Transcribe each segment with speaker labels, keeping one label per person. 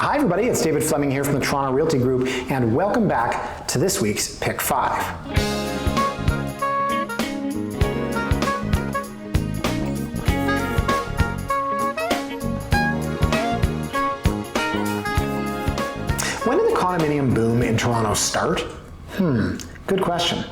Speaker 1: Hi everybody, it's David Fleming here from the Toronto Realty Group, and welcome back to this week's Pick 5. When did the condominium boom in Toronto start? Good question.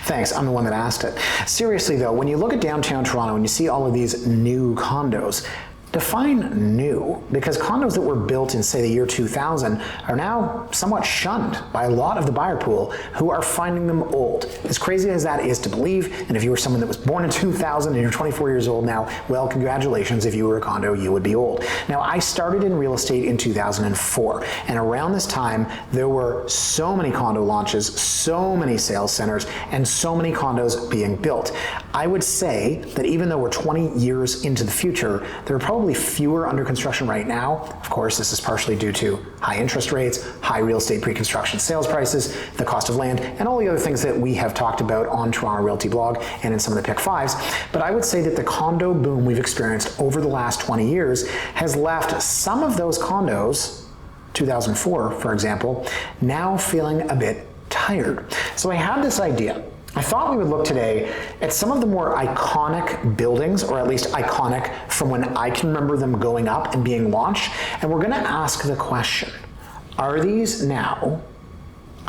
Speaker 1: Thanks, I'm the one that asked it. Seriously though, when you look at downtown Toronto and you see all of these new condos, define new, because condos that were built in, say, the year 2000 are now somewhat shunned by a lot of the buyer pool who are finding them old. As crazy as that is to believe, and if you were someone that was born in 2000 and you're 24 years old now, well, congratulations, if you were a condo, you would be old. Now, I started in real estate in 2004, and around this time, there were so many condo launches, so many sales centers, and so many condos being built. I would say that even though we're 20 years into the future, there are probably fewer under construction right now. Of course, this is partially due to high interest rates, high real estate pre-construction sales prices, the cost of land, and all the other things that we have talked about on Toronto Realty blog and in some of the Pick 5s. But I would say that the condo boom we've experienced over the last 20 years has left some of those condos, 2004 for example, now feeling a bit tired. So I had this idea. I thought we would look today at some of the more iconic buildings, or at least iconic from when I can remember them going up and being launched, and we're gonna ask the question, are these now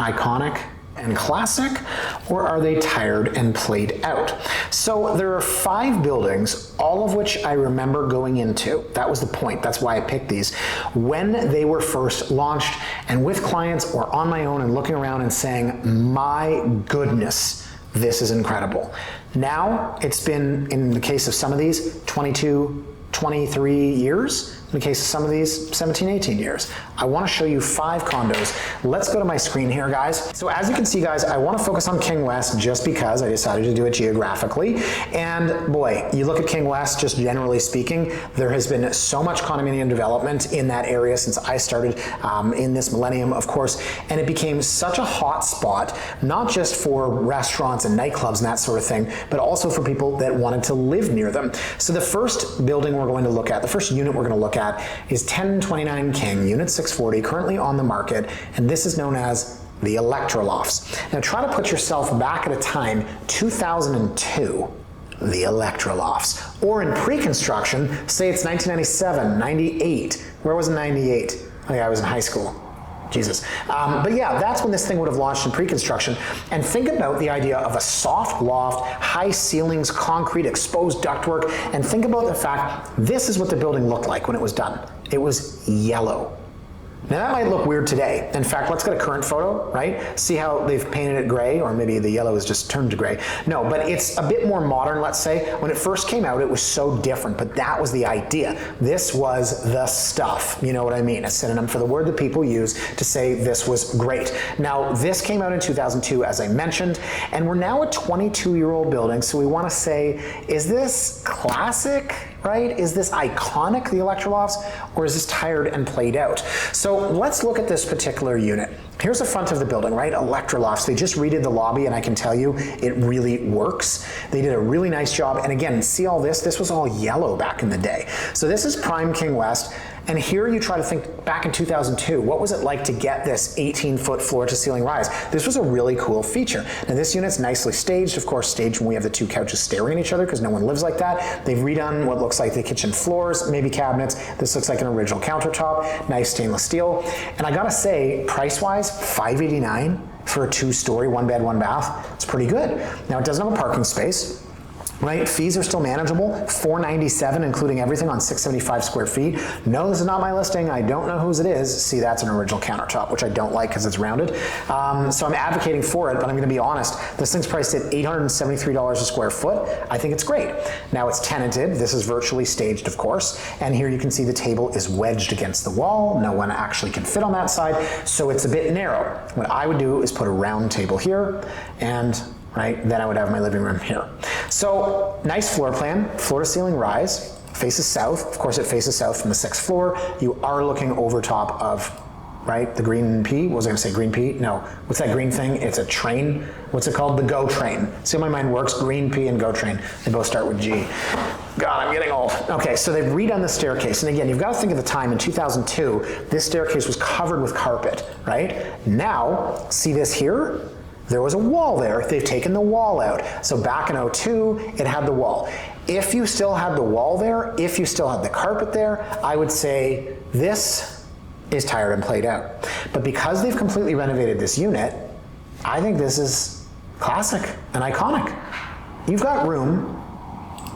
Speaker 1: iconic and classic, or are they tired and played out? So there are 5 buildings, all of which I remember going into. That was the point, that's why I picked these, when they were first launched, and with clients or on my own and looking around and saying, my goodness, this is incredible. Now, it's been, in the case of some of these, 22, 23 years. In the case of some of these, 17, 18 years. I want to show you 5 condos. Let's go to my screen here, guys. So as you can see, guys, I want to focus on King West just because I decided to do it geographically. And boy, you look at King West, just generally speaking, there has been so much condominium development in that area since I started in this millennium, of course, and it became such a hot spot, not just for restaurants and nightclubs and that sort of thing, but also for people that wanted to live near them. So the first building we're going to look at, the first unit we're going to look at is 1029 King, Unit 640, currently on the market, and this is known as the Electra Lofts. Now try to put yourself back at a time, 2002, the Electra Lofts. Or in pre-construction, say it's 1997, 98. Where was it 98? Oh yeah, I was in high school. Jesus. But yeah, that's when this thing would have launched in pre-construction. And think about the idea of a soft loft, high ceilings, concrete, exposed ductwork, and think about the fact this is what the building looked like when it was done. It was yellow. Now that might look weird today. In fact, let's get a current photo, right? See how they've painted it gray, or maybe the yellow is just turned to gray. No, but it's a bit more modern, let's say. When it first came out, it was so different, but that was the idea. This was the stuff, you know what I mean? A synonym for the word that people use to say this was great. Now, this came out in 2002, as I mentioned, and we're now a 22-year-old building, so we want to say, is this classic? Right? Is this iconic, the Electra Lofts, or is this tired and played out? So let's look at this particular unit. Here's the front of the building, right? Electra Lofts. They just redid the lobby, and I can tell you it really works. They did a really nice job. And again, see all this? This was all yellow back in the day. So this is prime King West. And here you try to think back in 2002, what was it like to get this 18-foot floor-to-ceiling rise? This was a really cool feature. Now this unit's nicely staged, of course, staged when we have the 2 couches staring at each other because no one lives like that. They've redone what looks like the kitchen floors, maybe cabinets. This looks like an original countertop, nice stainless steel. And I gotta say, price-wise, $589 for a 2-story, 1-bed, 1-bath. It's pretty good. Now it doesn't have a parking space. Right, fees are still manageable, $497 including everything on 675 square feet. No, this is not my listing, I don't know whose it is. See, that's an original countertop, which I don't like because it's rounded. So I'm advocating for it, but I'm gonna be honest, this thing's priced at $873 a square foot. I think it's great. Now it's tenanted, this is virtually staged, of course, and here you can see the table is wedged against the wall. No one actually can fit on that side, so it's a bit narrow. What I would do is put a round table here, and right, then I would have my living room here. So nice floor plan, floor to ceiling rise, faces south. Of course it faces south from the 6th floor. You are looking over top of, right, the green P. What was I gonna say, green P? No, what's that green thing? It's a train. What's it called? The GO train. See how my mind works? Green P and GO train. They both start with G. God, I'm getting old. Okay, so they've redone the staircase. And again, you've got to think of the time in 2002, this staircase was covered with carpet, right? Now, see this here? There was a wall there. They've taken the wall out. So back in '02, it had the wall. If you still had the wall there, if you still had the carpet there, I would say this is tired and played out. But because they've completely renovated this unit, I think this is classic and iconic. You've got room.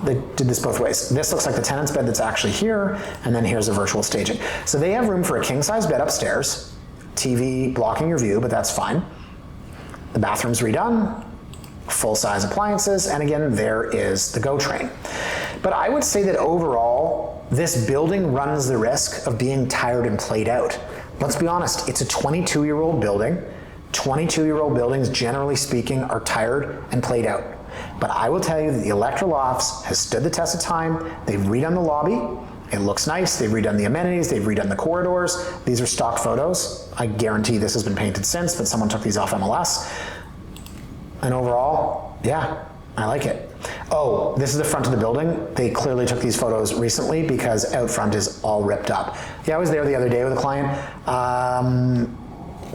Speaker 1: They did this both ways. This looks like the tenant's bed that's actually here, and then here's a virtual staging. So they have room for a king-size bed upstairs, TV blocking your view, but that's fine. The bathroom's redone, full-size appliances, and again, there is the GO train. But I would say that overall, this building runs the risk of being tired and played out. Let's be honest, it's a 22-year-old building. 22-year-old buildings, generally speaking, are tired and played out. But I will tell you that the Electra Lofts has stood the test of time. They've redone the lobby. It looks nice. They've redone the amenities. They've redone the corridors. These are stock photos. I guarantee this has been painted since, but someone took these off MLS. And overall, yeah, I like it. Oh, this is the front of the building. They clearly took these photos recently because out front is all ripped up. Yeah, I was there the other day with a client.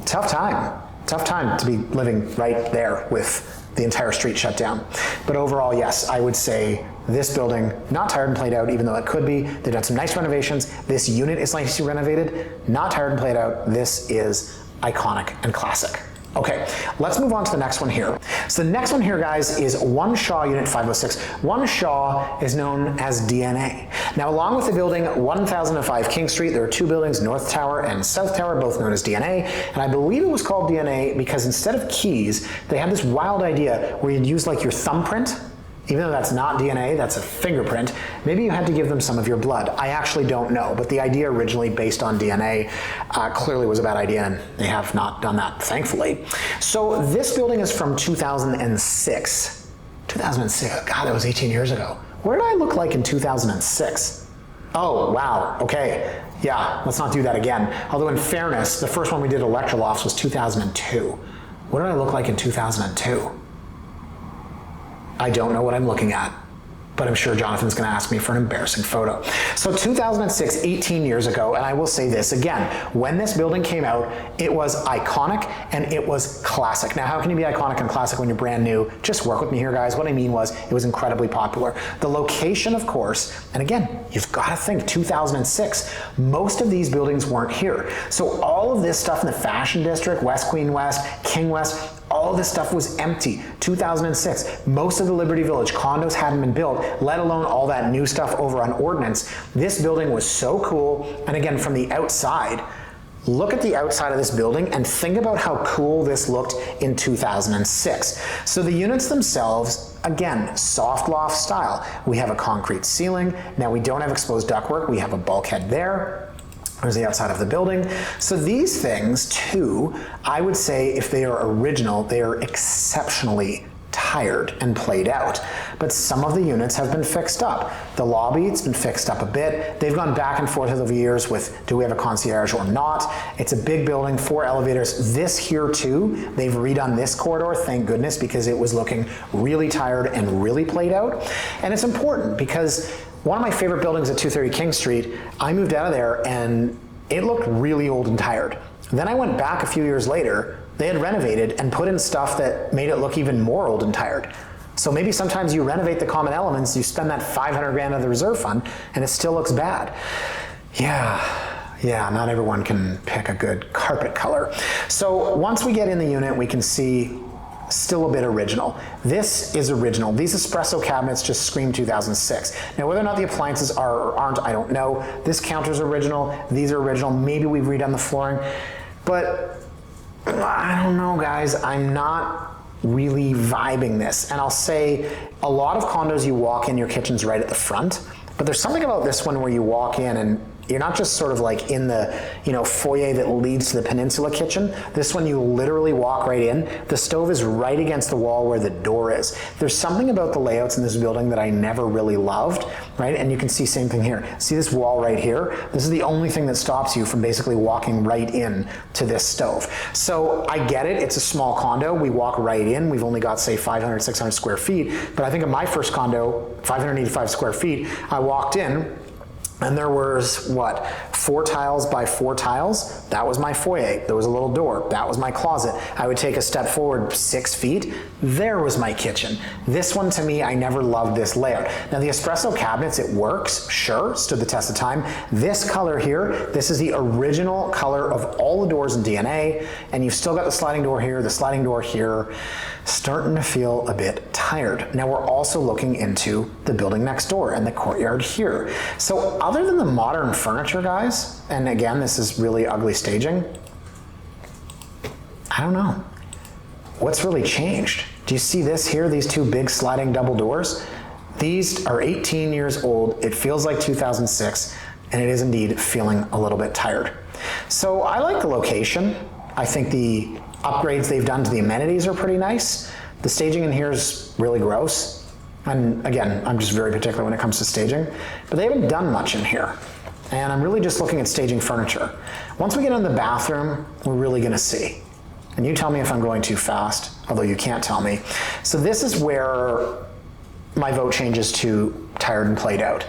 Speaker 1: Tough time to be living right there with the entire street shut down. But overall, yes, I would say this building, not tired and played out, even though it could be. They've done some nice renovations. This unit is nicely renovated, not tired and played out. This is iconic and classic. Okay, let's move on to the next one here. So the next one here, guys, is One Shaw Unit 506. One Shaw is known as DNA. Now, along with the building 1005 King Street, there are two buildings, North Tower and South Tower, both known as DNA. And I believe it was called DNA because instead of keys, they had this wild idea where you'd use like your thumbprint. Even though that's not DNA, that's a fingerprint, maybe you had to give them some of your blood. I actually don't know, but the idea originally based on DNA clearly was a bad idea, and they have not done that, thankfully. So this building is from 2006. 2006, God, that was 18 years ago. What did I look like in 2006? Oh, wow, okay. Yeah, let's not do that again. Although in fairness, the first one we did, Electra Lofts, was 2002. What did I look like in 2002? I don't know what I'm looking at, but I'm sure Jonathan's going to ask me for an embarrassing photo. So 2006, 18 years ago, and I will say this again, when this building came out, it was iconic and it was classic. Now, how can you be iconic and classic when you're brand new? Just work with me here, guys. What I mean was it was incredibly popular. The location, of course, and again, you've got to think 2006, most of these buildings weren't here. So all of this stuff in the Fashion District, West Queen West, King West, all of this stuff was empty. 2006, most of the Liberty Village condos hadn't been built, let alone all that new stuff over on Ordnance. This building was so cool. And again, from the outside, look at the outside of this building and think about how cool this looked in 2006. So the units themselves, again, soft loft style. We have a concrete ceiling. Now we don't have exposed ductwork. We have a bulkhead there. There's the outside of the building. So these things too, I would say if they are original, they are exceptionally tired and played out. But some of the units have been fixed up. The lobby, it's been fixed up a bit. They've gone back and forth over the years with, do we have a concierge or not? It's a big building, 4 elevators. This here too, they've redone this corridor, thank goodness, because it was looking really tired and really played out. And it's important because one of my favorite buildings at 230 King Street, I moved out of there and it looked really old and tired. Then I went back a few years later, they had renovated and put in stuff that made it look even more old and tired. So maybe sometimes you renovate the common elements, you spend that 500 grand of the reserve fund, and it still looks bad. Yeah, not everyone can pick a good carpet color. So once we get in the unit, we can see still a bit original. This is original. These espresso cabinets just scream 2006. Now, whether or not the appliances are or aren't, I don't know. This counter's original. These are original. Maybe we've redone the flooring, but I don't know, guys. I'm not really vibing this. And I'll say a lot of condos you walk in, your kitchen's right at the front, but there's something about this one where you walk in and You're not just sort of like in the, foyer that leads to the peninsula kitchen. This one you literally walk right in. The stove is right against the wall where the door is. There's something about the layouts in this building that I never really loved, right? And you can see same thing here. See this wall right here? This is the only thing that stops you from basically walking right in to this stove. So I get it, it's a small condo. We walk right in. We've only got, say, 500, 600 square feet. But I think in my first condo, 585 square feet, I walked in, and there was, 4 tiles by 4 tiles? That was my foyer. There was a little door. That was my closet. I would take a step forward 6 feet. There was my kitchen. This one, to me, I never loved this layout. Now, the espresso cabinets, it works, sure, stood the test of time. This color here, this is the original color of all the doors in DNA, and you've still got the sliding door here, the sliding door here. Starting to feel a bit tired. Now we're also looking into the building next door and the courtyard here. So other than the modern furniture, guys, and again, this is really ugly staging, I don't know. What's really changed? Do you see this here, these 2 big sliding double doors? These are 18 years old. It feels like 2006, and it is indeed feeling a little bit tired. So I like the location. I think the upgrades they've done to the amenities are pretty nice. The staging in here is really gross. And again, I'm just very particular when it comes to staging, but they haven't done much in here. And I'm really just looking at staging furniture. Once we get in the bathroom, we're really gonna see. And you tell me if I'm going too fast, although you can't tell me. So this is where my vote changes to tired and played out.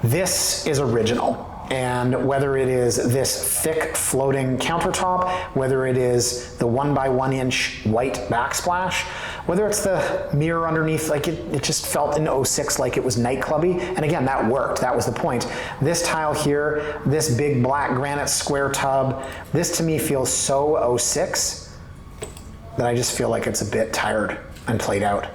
Speaker 1: This is original. And whether it is this thick floating countertop, whether it is the 1 by 1 inch white backsplash, whether it's the mirror underneath, like it just felt in '06 like it was nightclubby. And again, that worked, that was the point. This tile here, this big black granite square tub, this to me feels so '06 that I just feel like it's a bit tired and played out.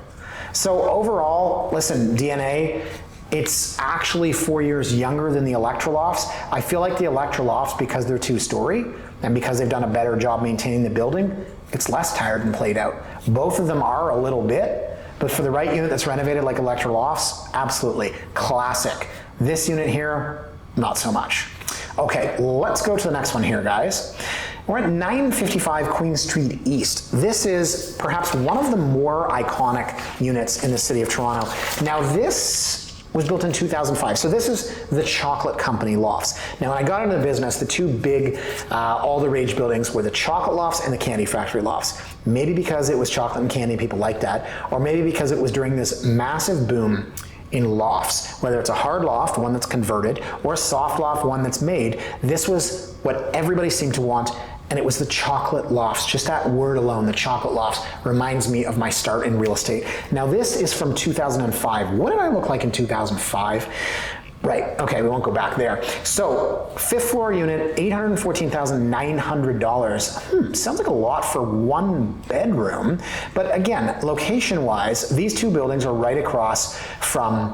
Speaker 1: So overall, listen, DNA, it's actually 4 years younger than the Electra Lofts. I feel like the Electra Lofts, because they're 2-story and because they've done a better job maintaining the building, it's less tired and played out. Both of them are a little bit, but for the right unit that's renovated like Electra Lofts, absolutely. Classic. This unit here, not so much. Okay, let's go to the next one here, guys. We're at 955 Queen Street East. This is perhaps one of the more iconic units in the city of Toronto. Now this was built in 2005. So this is the Chocolate Company Lofts. Now when I got into the business, the 2 big, all the rage buildings were the Chocolate Lofts and the Candy Factory Lofts. Maybe because it was chocolate and candy, people liked that, or maybe because it was during this massive boom in lofts, whether it's a hard loft, one that's converted, or a soft loft, one that's made. This was what everybody seemed to want, and it was the Chocolate Lofts. Just that word alone, the Chocolate Lofts, reminds me of my start in real estate. Now this is from 2005. What did I look like in 2005? Right, okay, we won't go back there. So, 5th floor unit, $814,900. Sounds like a lot for 1 bedroom. But again, location-wise, these 2 buildings are right across from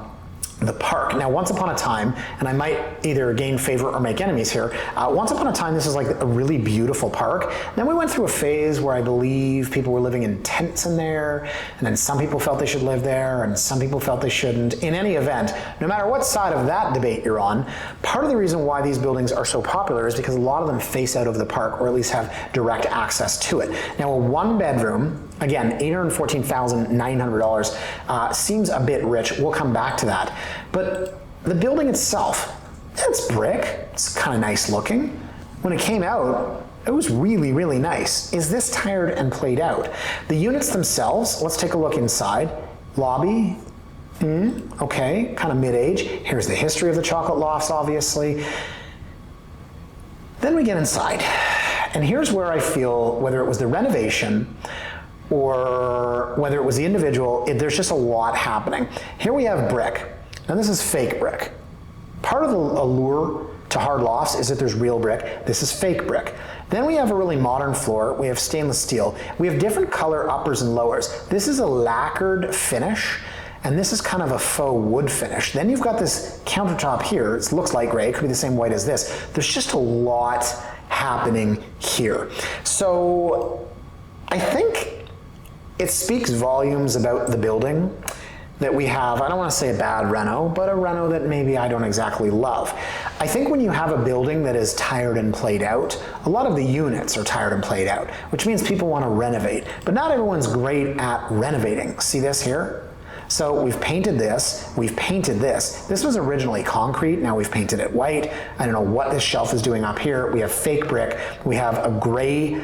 Speaker 1: the park. Now, once upon a time, and I might either gain favor or make enemies here, once upon a time this was like a really beautiful park. Then we went through a phase where I believe people were living in tents in there, and then some people felt they should live there, and some people felt they shouldn't. In any event, no matter what side of that debate you're on, part of the reason why these buildings are so popular is because a lot of them face out over the park, or at least have direct access to it. Now, a 1 bedroom, again, $814,900 seems a bit rich. We'll come back to that. But the building itself, it's brick. It's kind of nice looking. When it came out, it was really, really nice. Is this tired and played out? The units themselves, let's take a look inside. Lobby, okay, kind of mid-age. Here's the history of the Chocolate Lofts, obviously. Then we get inside. And here's where I feel, whether it was the renovation or whether it was the individual, there's just a lot happening. Here we have brick. Now this is fake brick. Part of the allure to hard lofts is that there's real brick. This is fake brick. Then we have a really modern floor. We have stainless steel. We have different color uppers and lowers. This is a lacquered finish, and this is kind of a faux wood finish. Then you've got this countertop here. It looks light gray. It could be the same white as this. There's just a lot happening here. So I think it speaks volumes about the building that we have, I don't want to say a bad reno, but a reno that maybe I don't exactly love. I think when you have a building that is tired and played out, a lot of the units are tired and played out, which means people want to renovate, but not everyone's great at renovating. See this here? So we've painted this, we've painted this. This was originally concrete, now we've painted it white. I don't know what this shelf is doing up here. We have fake brick, we have a gray,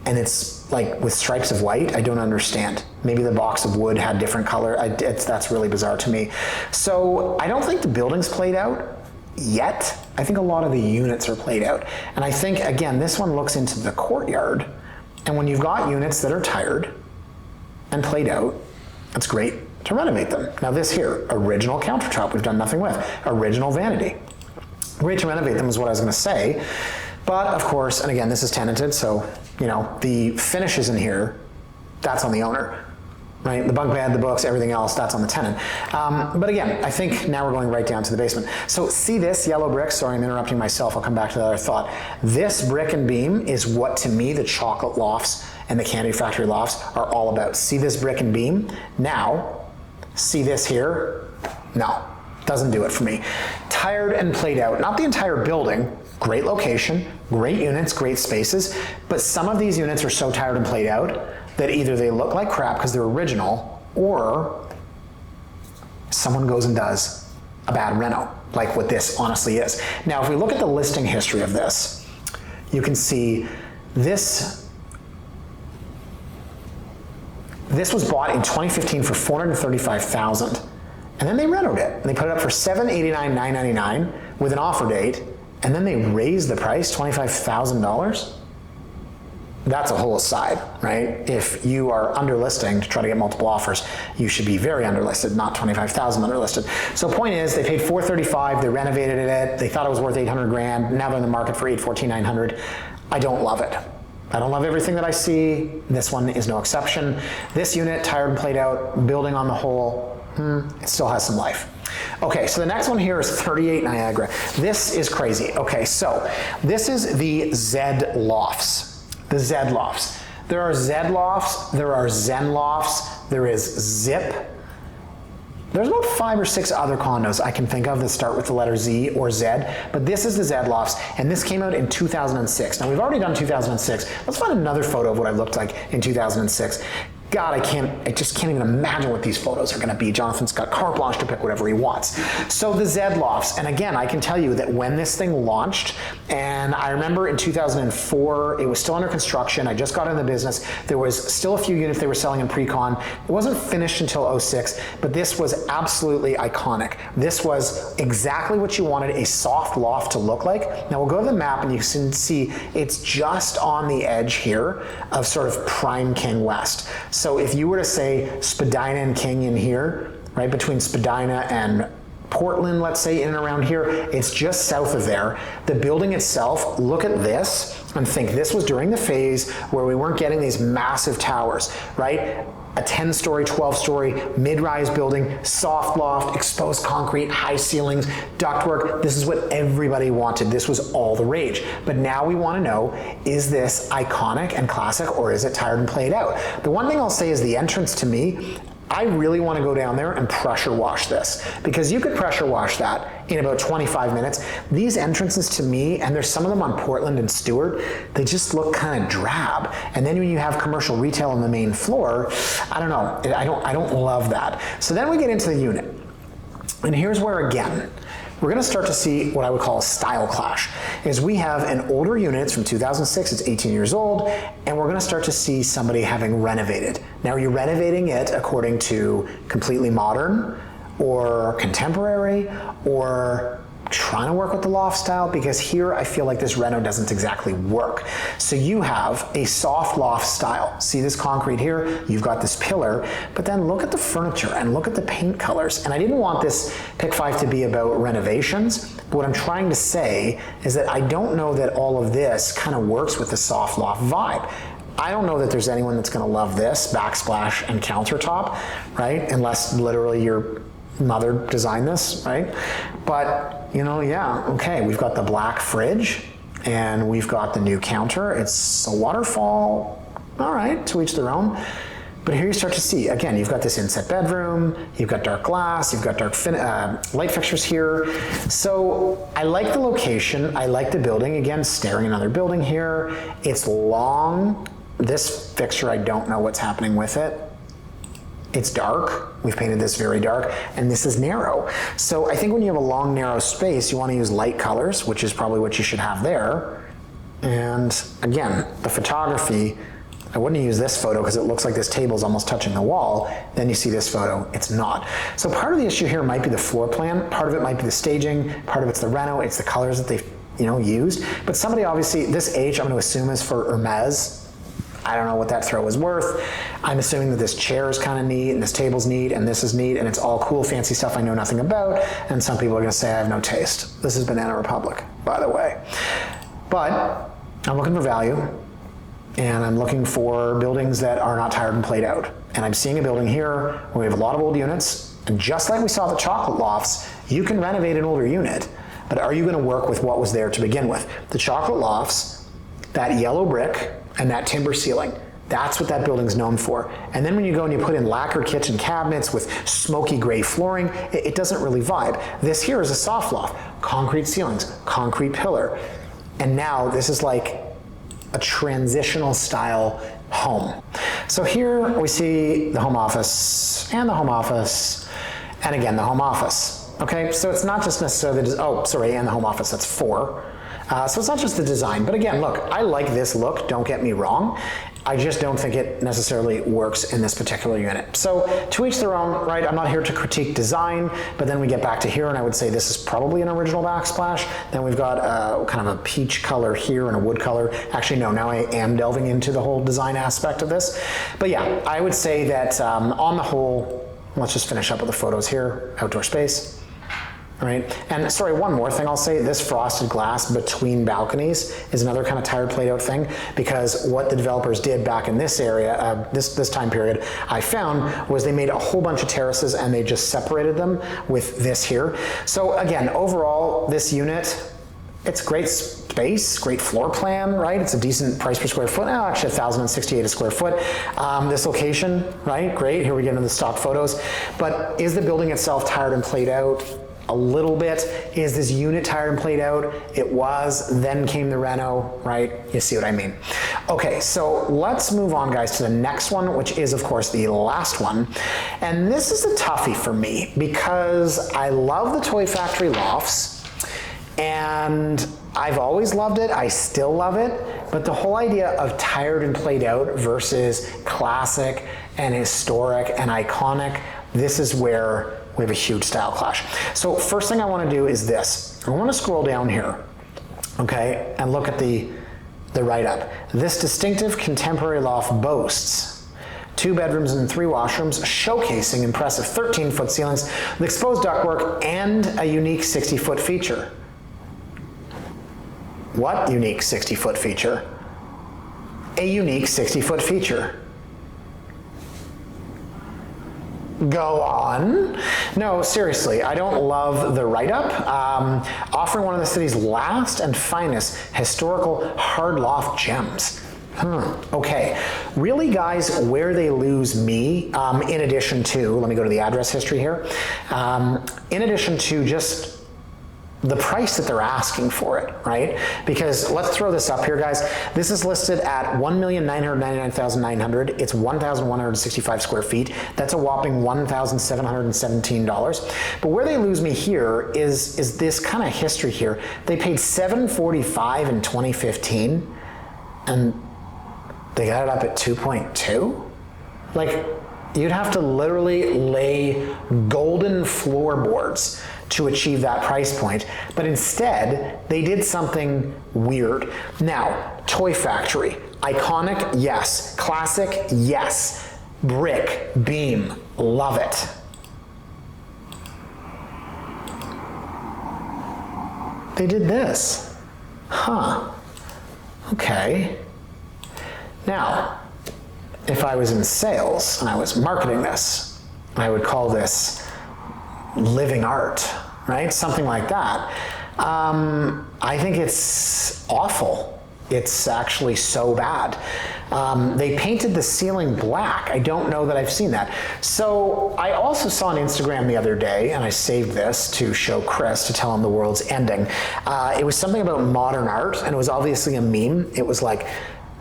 Speaker 1: and it's like with stripes of white. I don't understand. Maybe the box of wood had different color. That's really bizarre to me. So I don't think the building's played out yet. I think a lot of the units are played out. And I think, again, this one looks into the courtyard. And when you've got units that are tired and played out, it's great to renovate them. Now this here, original countertop, we've done nothing with. Original vanity. Great to renovate them is what I was gonna say. But of course, and again, this is tenanted, so you know, the finishes in here, that's on the owner, right? The bunk bed, the books, everything else, that's on the tenant. But again, I think now we're going right down to the basement. So see this yellow brick? Sorry, I'm interrupting myself. I'll come back to that other thought. This brick and beam is what, to me, the chocolate lofts and the Candy Factory lofts are all about. See this brick and beam? Now, see this here? No, doesn't do it for me. Tired and played out, not the entire building. Great location, great units, great spaces, but some of these units are so tired and played out that either they look like crap because they're original, or someone goes and does a bad reno, like what this honestly is. Now, if we look at the listing history of this, you can see this was bought in 2015 for $435,000, and then they renoed it, and they put it up for $789,999 with an offer date. And then they raise the price, $25,000? That's a whole aside, right? If you are underlisting to try to get multiple offers, you should be very underlisted, not 25,000 underlisted. So point is, they paid $435,000, they renovated it, they thought it was worth 800 grand, now they're in the market for $814,900. I don't love it. I don't love everything that I see. This one is no exception. This unit, tired and played out, building on the whole, it still has some life. Okay, so the next one here is 38 Niagara. This is crazy. Okay, so this is the Zed Lofts. The Zed Lofts. There are Zed Lofts, there are Zen Lofts, there is Zip. There's about 5 or 6 other condos I can think of that start with the letter Z or Zed, but this is the Zed Lofts, and this came out in 2006. Now we've already done 2006. Let's find another photo of what I looked like in 2006. God, I just can't even imagine what these photos are gonna be. Jonathan's got carte blanche to pick whatever he wants. So the Zed Lofts, and again, I can tell you that when this thing launched, and I remember in 2004, it was still under construction, I just got in the business, there was still a few units they were selling in pre-con. It wasn't finished until 06, but this was absolutely iconic. This was exactly what you wanted a soft loft to look like. Now we'll go to the map and you can see it's just on the edge here of sort of prime King West. So if you were to say Spadina and King in here, right between Spadina and Portland, let's say, in and around here, it's just south of there. The building itself, look at this and think this was during the phase where we weren't getting these massive towers, right? A 10-story, 12-story, mid-rise building, soft loft, exposed concrete, high ceilings, ductwork. This is what everybody wanted. This was all the rage. But now we want to know, is this iconic and classic, or is it tired and played out? The one thing I'll say is the entrance, to me, I really want to go down there and pressure wash this, because you could pressure wash that in about 25 minutes. These entrances, to me, and there's some of them on Portland and Stewart, they just look kind of drab. And then when you have commercial retail on the main floor, I don't know, I don't love that. So then we get into the unit. And here's where, again, we're going to start to see what I would call a style clash. Is we have an older unit, it's from 2006, it's 18 years old, and we're going to start to see somebody having renovated. Now, are you renovating it according to completely modern or contemporary, or trying to work with the loft style? Because here I feel like this reno doesn't exactly work. So you have a soft loft style. See this concrete here? You've got this pillar, but then look at the furniture and look at the paint colors. And I didn't want this Pick 5 to be about renovations, but what I'm trying to say is that I don't know that all of this kind of works with the soft loft vibe. I don't know that there's anyone that's going to love this backsplash and countertop, right? Unless literally your mother designed this, right? But, you know, yeah, okay, we've got the black fridge and we've got the new counter. It's a waterfall, all right, to each their own. But here you start to see, again, you've got this inset bedroom, you've got dark glass, you've got dark light fixtures here. So I like the location, I like the building. Again, staring at another building here. It's long. This fixture, I don't know what's happening with it. It's dark. We've painted this very dark, and this is narrow. So I think when you have a long, narrow space, you want to use light colors, which is probably what you should have there. And again, the photography, I wouldn't use this photo because it looks like this table is almost touching the wall. Then you see this photo, it's not. So part of the issue here might be the floor plan, part of it might be the staging, part of it's the reno, it's the colors that they've used. But somebody obviously, this H I'm going to assume is for Hermes. I don't know what that throw is worth. I'm assuming that this chair is kind of neat, and this table's neat, and this is neat, and it's all cool, fancy stuff I know nothing about, and some people are going to say I have no taste. This is Banana Republic, by the way. But I'm looking for value, and I'm looking for buildings that are not tired and played out. And I'm seeing a building here where we have a lot of old units, and just like we saw the Chocolate Lofts, you can renovate an older unit, but are you going to work with what was there to begin with? The Chocolate Lofts, that yellow brick, and that timber ceiling. That's what that building's known for. And then when you go and you put in lacquer kitchen cabinets with smoky gray flooring, it doesn't really vibe. This here is a soft loft, concrete ceilings, concrete pillar. And now this is like a transitional style home. So here we see the home office and the home office, and again, the home office. Okay, so it's not just necessarily, and the home office, that's 4. So it's not just the design, but again, look, I like this look, don't get me wrong. I just don't think it necessarily works in this particular unit. So to each their own, right? I'm not here to critique design, but then we get back to here and I would say this is probably an original backsplash. Then we've got kind of a peach color here and a wood color. Actually, no, now I am delving into the whole design aspect of this. But yeah, I would say that on the whole, let's just finish up with the photos here, outdoor space. Right? And sorry, one more thing I'll say, this frosted glass between balconies is another kind of tired played out thing, because what the developers did back in this area, this time period, I found was they made a whole bunch of terraces and they just separated them with this here. So again, overall, this unit, it's great space, great floor plan, right? It's a decent price per square foot. Oh, actually $1,068 a square foot. This location, right? Great, here we get into the stock photos. But is the building itself tired and played out? A little bit. Is this unit tired and played out? It was, then came the reno, right? You see what I mean. Okay, so let's move on, guys, to the next one, which is, of course, the last one. And this is a toughie for me because I love the Toy Factory Lofts, and I've always loved it, I still love it, but the whole idea of tired and played out versus classic and historic and iconic, this is where we have a huge style clash. So first thing I want to do is this. I want to scroll down here, okay, and look at the write-up. This distinctive contemporary loft boasts 2 bedrooms and 3 washrooms, showcasing impressive 13-foot ceilings with exposed ductwork and a unique 60-foot feature. What unique 60-foot feature? A unique 60-foot feature. Go on. No, seriously, I don't love the write-up. Offering one of the city's last and finest historical hard loft gems. Okay, really, guys, where they lose me, in addition to, let me go to the address history here, in addition to just the price that they're asking for it, right? Because let's throw this up here, guys. This is listed at $1,999,900. It's 1,165 square feet. That's a whopping $1,717. But where they lose me here is this kind of history here. They paid $745 in 2015, and they got it up at 2.2. Like, you'd have to literally lay golden floorboards to achieve that price point, but instead they did something weird. Now, Toy Factory, iconic, yes. Classic, yes. Brick, beam, love it. They did this. Huh. Okay. Now, if I was in sales and I was marketing this, I would call this living art, right? Something like that. I think it's awful. It's actually so bad. They painted the ceiling black. I don't know that I've seen that. So I also saw on Instagram the other day, and I saved this to show Chris to tell him the world's ending. It was something about modern art, and it was obviously a meme. It was like,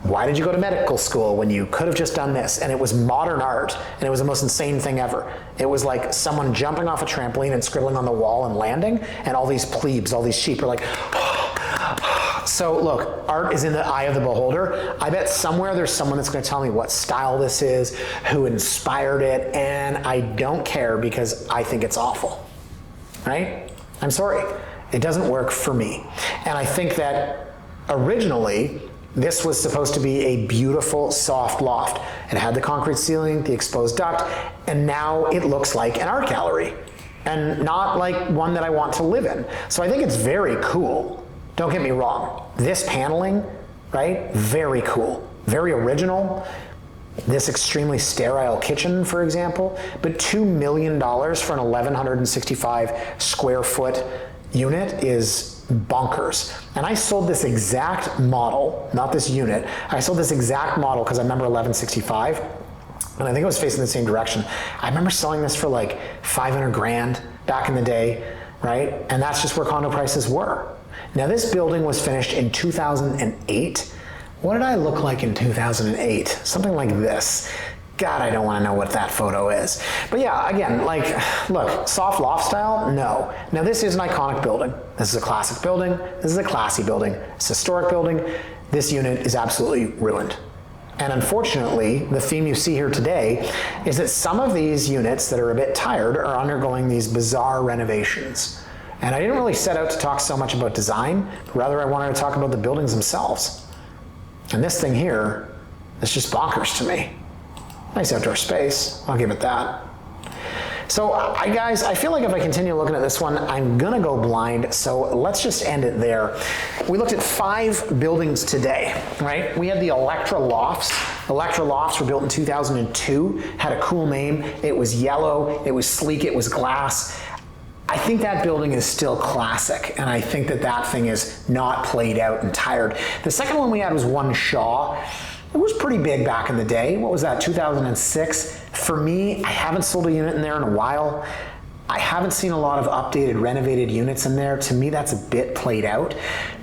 Speaker 1: why did you go to medical school when you could have just done this? And it was modern art, and it was the most insane thing ever. It was like someone jumping off a trampoline and scribbling on the wall and landing, and all these plebes, all these sheep are like, so look, art is in the eye of the beholder. I bet somewhere there's someone that's going to tell me what style this is, who inspired it, and I don't care because I think it's awful, right? I'm sorry, it doesn't work for me. And I think that originally, this was supposed to be a beautiful, soft loft. It had the concrete ceiling, the exposed duct, and now it looks like an art gallery, and not like one that I want to live in. So I think it's very cool. Don't get me wrong. This paneling, right? Very cool, very original. This extremely sterile kitchen, for example, but $2 million for an 1,165 square foot unit is bonkers. And I sold this exact model, not this unit, I sold this exact model because I remember 1165, and I think it was facing the same direction. I remember selling this for like 500 grand back in the day, right? And that's just where condo prices were. Now this building was finished in 2008. What did I look like in 2008? Something like this. God, I don't want to know what that photo is. But yeah, again, like, look, soft loft style, no. Now this is an iconic building. This is a classic building. This is a classy building. It's a historic building. This unit is absolutely ruined. And unfortunately, the theme you see here today is that some of these units that are a bit tired are undergoing these bizarre renovations. And I didn't really set out to talk so much about design, but rather I wanted to talk about the buildings themselves. And this thing here is just bonkers to me. Nice outdoor space, I'll give it that. So guys, I feel like if I continue looking at this one, I'm gonna go blind, so let's just end it there. We looked at 5 buildings today, right? We had the Electra Lofts. Electra Lofts were built in 2002, had a cool name. It was yellow, it was sleek, it was glass. I think that building is still classic, and I think that that thing is not played out and tired. The second one we had was One Shaw. It was pretty big back in the day. What was that, 2006? For me, I haven't sold a unit in there in a while. I haven't seen a lot of updated, renovated units in there. To me, that's a bit played out.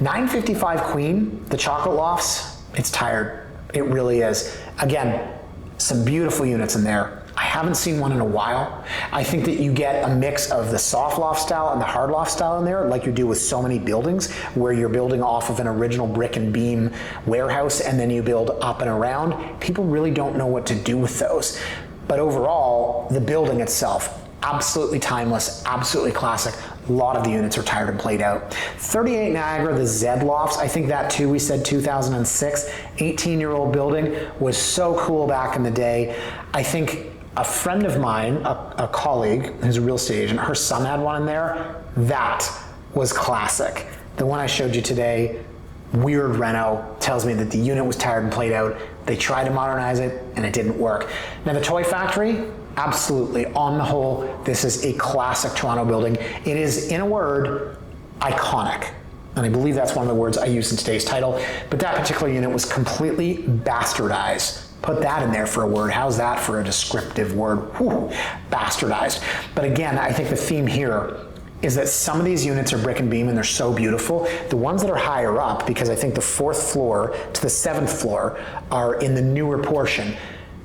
Speaker 1: 955 Queen, the Chocolate Lofts, it's tired. It really is. Again, some beautiful units in there. I haven't seen one in a while. I think that you get a mix of the soft loft style and the hard loft style in there, like you do with so many buildings, where you're building off of an original brick and beam warehouse and then you build up and around. People really don't know what to do with those. But overall, the building itself, absolutely timeless, absolutely classic. A lot of the units are tired and played out. 38 Niagara, the Zed Lofts, I think that too, we said 2006, 18-year-old building, was so cool back in the day. I think a friend of mine, a colleague who's a real estate agent, her son had one in there. That was classic. The one I showed you today, weird reno, tells me that the unit was tired and played out. They tried to modernize it and it didn't work. Now the Toy Factory, absolutely, on the whole, this is a classic Toronto building. It is, in a word, iconic. And I believe that's one of the words I used in today's title. But that particular unit was completely bastardized. Put that in there for a word. How's that for a descriptive word? Whew, bastardized. But again, I think the theme here is that some of these units are brick and beam and they're so beautiful. The ones that are higher up, because I think the 4th floor to the 7th floor are in the newer portion,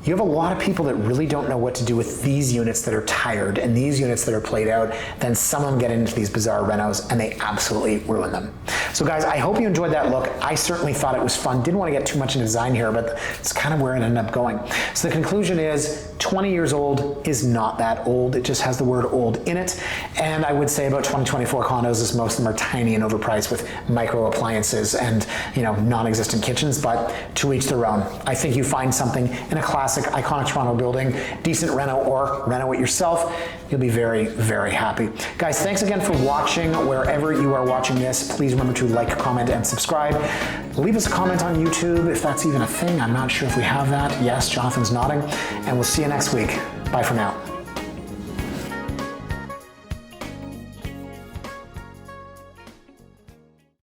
Speaker 1: you have a lot of people that really don't know what to do with these units that are tired and these units that are played out. Then some of them get into these bizarre renos and they absolutely ruin them. So guys, I hope you enjoyed that look. I certainly thought it was fun. Didn't want to get too much into design here, but it's kind of where it ended up going. So the conclusion is 20 years old is not that old. It just has the word old in it. And I would say about 2024 condos is most of them are tiny and overpriced with micro appliances and, you know, non-existent kitchens, but to each their own. I think you find something in a classic, iconic Toronto building, decent reno or reno it yourself, you'll be very, very happy. Guys, thanks again for watching. Wherever you are watching this, please remember to like, comment, and subscribe. Leave us a comment on YouTube if that's even a thing. I'm not sure if we have that. Yes, Jonathan's nodding. And we'll see you next week. Bye for now.